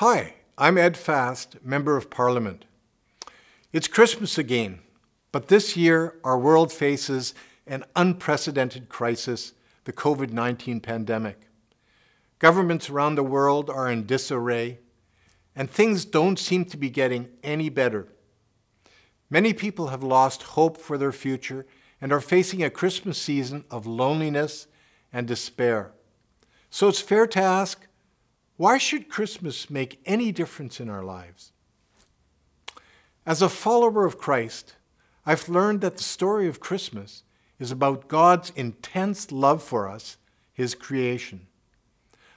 Hi, I'm Ed Fast, Member of Parliament. It's Christmas again, but this year our world faces an unprecedented crisis, the COVID-19 pandemic. Governments around the world are in disarray, and things don't seem to be getting any better. Many people have lost hope for their future and are facing a Christmas season of loneliness and despair. So it's fair to ask, why should Christmas make any difference in our lives? As a follower of Christ, I've learned that the story of Christmas is about God's intense love for us, His creation.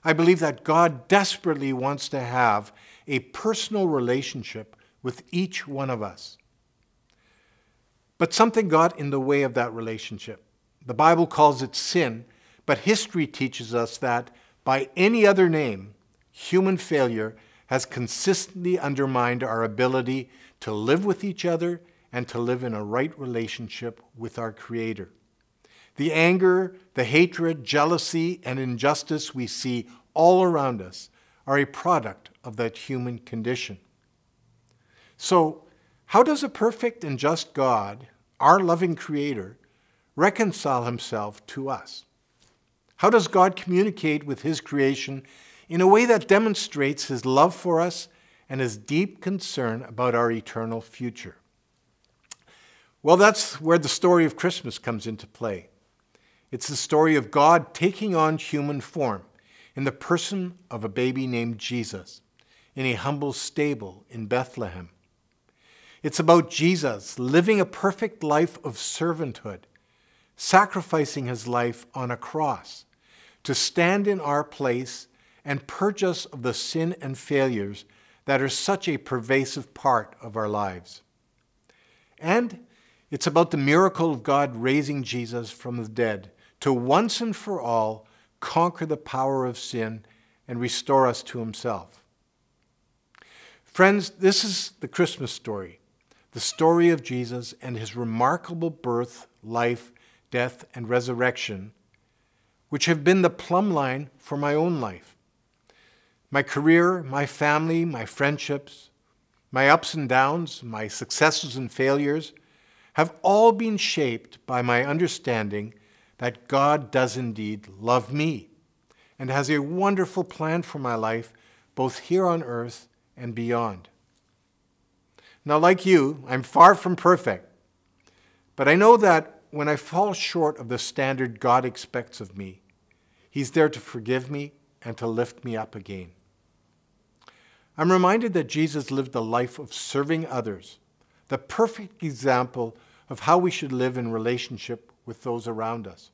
I believe that God desperately wants to have a personal relationship with each one of us. But something got in the way of that relationship. The Bible calls it sin, but history teaches us that by any other name, human failure has consistently undermined our ability to live with each other and to live in a right relationship with our Creator. The anger, the hatred, jealousy, and injustice we see all around us are a product of that human condition. So, how does a perfect and just God, our loving Creator, reconcile Himself to us? How does God communicate with His creation in a way that demonstrates His love for us and His deep concern about our eternal future? Well, that's where the story of Christmas comes into play. It's the story of God taking on human form in the person of a baby named Jesus in a humble stable in Bethlehem. It's about Jesus living a perfect life of servanthood, sacrificing His life on a cross to stand in our place and purge us of the sin and failures that are such a pervasive part of our lives. And it's about the miracle of God raising Jesus from the dead to once and for all conquer the power of sin and restore us to Himself. Friends, this is the Christmas story, the story of Jesus and His remarkable birth, life, death, and resurrection, which have been the plumb line for my own life. My career, my family, my friendships, my ups and downs, my successes and failures have all been shaped by my understanding that God does indeed love me and has a wonderful plan for my life, both here on earth and beyond. Now, like you, I'm far from perfect, but I know that when I fall short of the standard God expects of me, He's there to forgive me and to lift me up again. I'm reminded that Jesus lived a life of serving others, the perfect example of how we should live in relationship with those around us.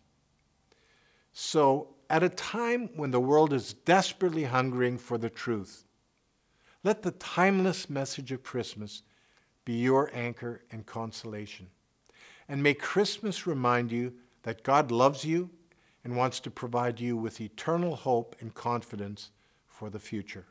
So, at a time when the world is desperately hungering for the truth, let the timeless message of Christmas be your anchor and consolation. And may Christmas remind you that God loves you and wants to provide you with eternal hope and confidence for the future.